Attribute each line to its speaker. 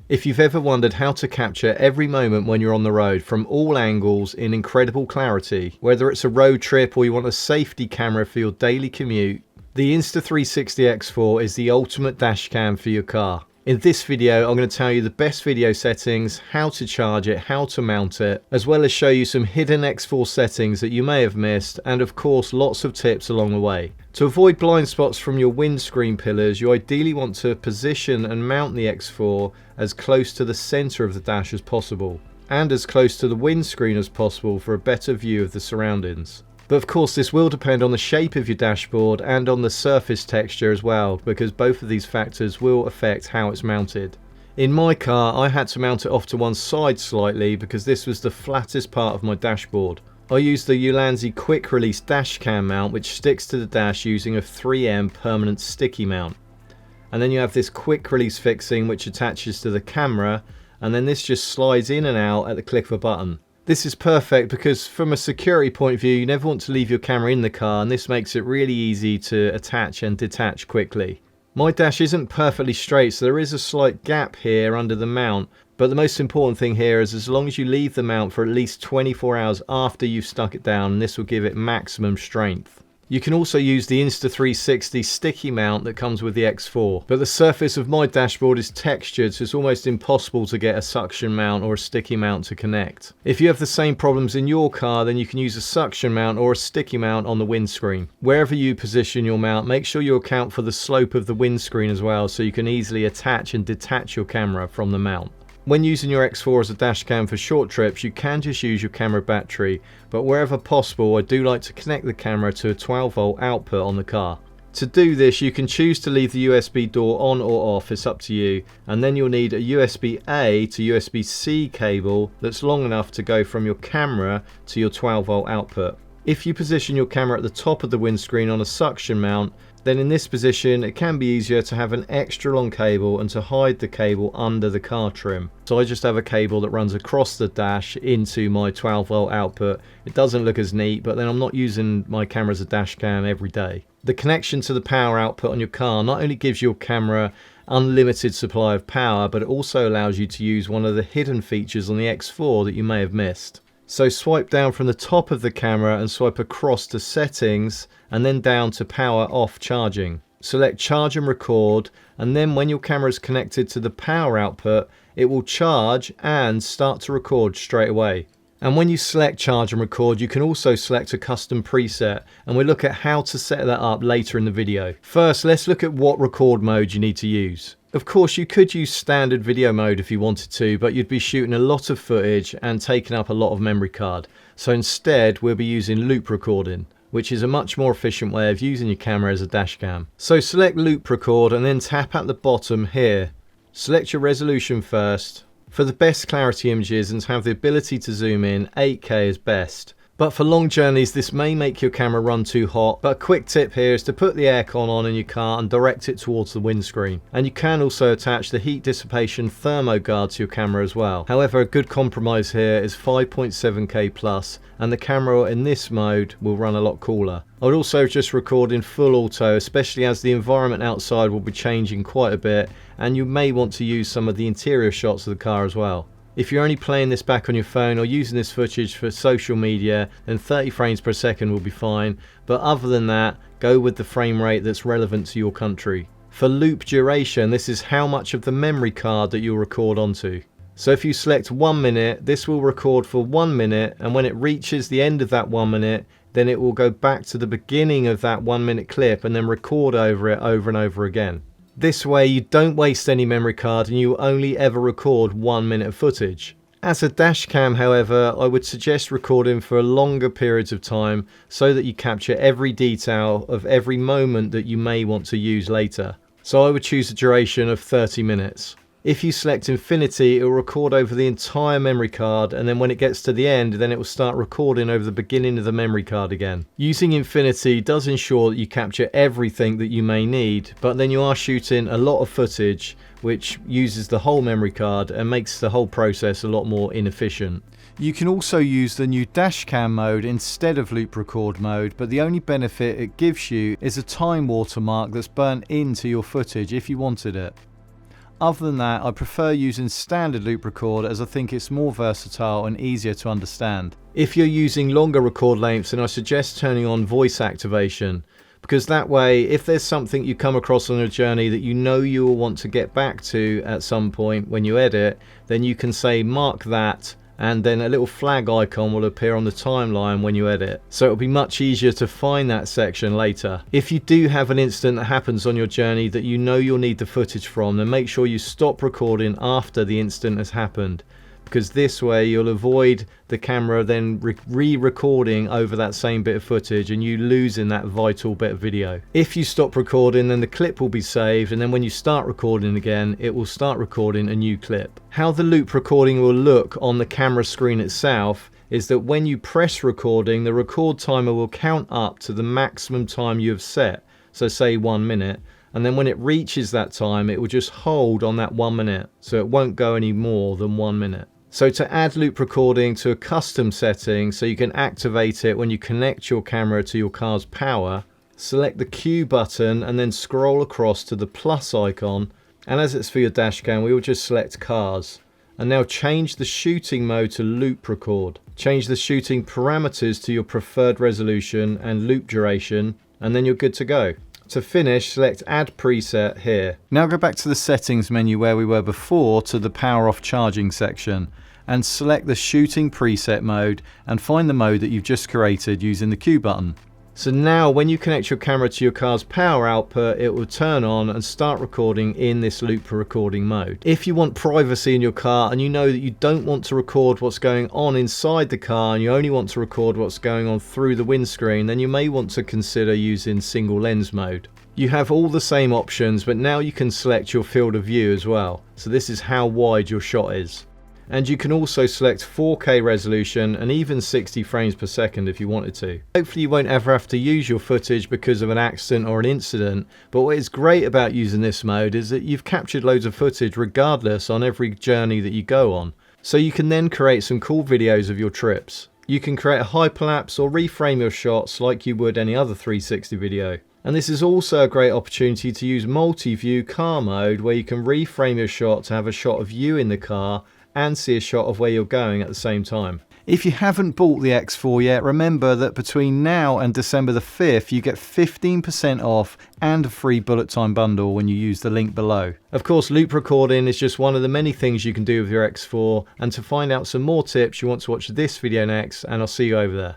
Speaker 1: If you've ever wondered how to capture every moment when you're on the road from all angles in incredible clarity, whether it's a road trip or you want a safety camera for your daily commute, the Insta360 X4 is the ultimate dash cam for your car. In this video, I'm going to tell you the best video settings, how to charge it, how to mount it, as well as show you some hidden X4 settings that you may have missed, and of course lots of tips along the way. To avoid blind spots from your windscreen pillars, you ideally want to position and mount the X4 as close to the center of the dash as possible, and as close to the windscreen as possible for a better view of the surroundings. But of course this will depend on the shape of your dashboard and on the surface texture as well, because both of these factors will affect how it's mounted. In my car, I had to mount it off to one side slightly because this was the flattest part of my dashboard. I used the Ulanzi quick release Dashcam mount, which sticks to the dash using a 3M permanent sticky mount. And then you have this quick release fixing which attaches to the camera, and then this just slides in and out at the click of a button. This is perfect because from a security point of view, you never want to leave your camera in the car, and this makes it really easy to attach and detach quickly. My dash isn't perfectly straight, so there is a slight gap here under the mount, but the most important thing here is as long as you leave the mount for at least 24 hours after you've stuck it down, this will give it maximum strength. You can also use the Insta360 sticky mount that comes with the X4, but the surface of my dashboard is textured, so it's almost impossible to get a suction mount or a sticky mount to connect. If you have the same problems in your car, then you can use a suction mount or a sticky mount on the windscreen. Wherever you position your mount, make sure you account for the slope of the windscreen as well, so you can easily attach and detach your camera from the mount. When using your X4 as a dash cam for short trips, you can just use your camera battery, but wherever possible I do like to connect the camera to a 12-volt output on the car. To do this, you can choose to leave the USB door on or off, it's up to you, and then you'll need a USB-A to USB-C cable that's long enough to go from your camera to your 12-volt output. If you position your camera at the top of the windscreen on a suction mount, then in this position it can be easier to have an extra long cable and to hide the cable under the car trim. So I just have a cable that runs across the dash into my 12-volt output. It doesn't look as neat, but then I'm not using my camera as a dash cam every day. The connection to the power output on your car not only gives your camera unlimited supply of power, but it also allows you to use one of the hidden features on the X4 that you may have missed. So swipe down from the top of the camera and swipe across to settings and then down to power off charging. Select charge and record, and then when your camera is connected to the power output, it will charge and start to record straight away. And when you select charge and record, you can also select a custom preset, and we'll look at how to set that up later in the video. First, let's look at what record mode you need to use. Of course, you could use standard video mode if you wanted to, but you'd be shooting a lot of footage and taking up a lot of memory card. So instead, we'll be using loop recording, which is a much more efficient way of using your camera as a dash cam. So select loop record and then tap at the bottom here. Select your resolution first. For the best clarity images and to have the ability to zoom in, 8K is best. But for long journeys this may make your camera run too hot, but a quick tip here is to put the aircon on in your car and direct it towards the windscreen. And you can also attach the heat dissipation thermo guard to your camera as well. However, a good compromise here is 5.7K plus, and the camera in this mode will run a lot cooler. I would also just record in full auto, especially as the environment outside will be changing quite a bit, and you may want to use some of the interior shots of the car as well. If you're only playing this back on your phone or using this footage for social media, then 30 frames per second will be fine, but other than that, go with the frame rate that's relevant to your country. For loop duration, this is how much of the memory card that you'll record onto. So if you select 1 minute, this will record for 1 minute, and when it reaches the end of that 1 minute, then it will go back to the beginning of that 1 minute clip and then record over it over and over again. This way you don't waste any memory card and you only ever record 1 minute of footage. As a dash cam, however, I would suggest recording for longer periods of time so that you capture every detail of every moment that you may want to use later. So I would choose a duration of 30 minutes. If you select infinity, it will record over the entire memory card, and then when it gets to the end, then it will start recording over the beginning of the memory card again. Using infinity does ensure that you capture everything that you may need, but then you are shooting a lot of footage which uses the whole memory card and makes the whole process a lot more inefficient. You can also use the new Dashcam mode instead of loop record mode, but the only benefit it gives you is a time watermark that's burnt into your footage if you wanted it. Other than that, I prefer using standard loop record as I think it's more versatile and easier to understand. If you're using longer record lengths, then I suggest turning on voice activation, because that way, if there's something you come across on a journey that you know you will want to get back to at some point when you edit, then you can say mark that, and then a little flag icon will appear on the timeline when you edit. So it'll be much easier to find that section later. If you do have an incident that happens on your journey that you know you'll need the footage from, then make sure you stop recording after the incident has happened, because this way you'll avoid the camera then re-recording over that same bit of footage and you losing that vital bit of video. If you stop recording, then the clip will be saved, and then when you start recording again, it will start recording a new clip. How the loop recording will look on the camera screen itself is that when you press recording, the record timer will count up to the maximum time you have set, so say 1 minute, and then when it reaches that time, it will just hold on that 1 minute, so it won't go any more than 1 minute. So to add loop recording to a custom setting so you can activate it when you connect your camera to your car's power, select the Q button and then scroll across to the plus icon, and as it's for your dash cam, we will just select cars. And now change the shooting mode to loop record. Change the shooting parameters to your preferred resolution and loop duration, and then you're good to go. To finish, select Add Preset here. Now go back to the settings menu where we were before to the power off charging section and select the shooting preset mode and find the mode that you've just created using the Q button. So now when you connect your camera to your car's power output, it will turn on and start recording in this loop recording mode. If you want privacy in your car and you know that you don't want to record what's going on inside the car and you only want to record what's going on through the windscreen, then you may want to consider using single lens mode. You have all the same options, but now you can select your field of view as well. So this is how wide your shot is. And you can also select 4K resolution and even 60 frames per second if you wanted to. Hopefully you won't ever have to use your footage because of an accident or an incident, but what is great about using this mode is that you've captured loads of footage regardless on every journey that you go on. So you can then create some cool videos of your trips. You can create a hyperlapse or reframe your shots like you would any other 360 video. And this is also a great opportunity to use multi-view car mode, where you can reframe your shot to have a shot of you in the car and see a shot of where you're going at the same time. If you haven't bought the X4 yet, remember that between now and December the 5th, you get 15% off and a free bullet time bundle when you use the link below. Of course, loop recording is just one of the many things you can do with your X4, and to find out some more tips, you want to watch this video next, and I'll see you over there.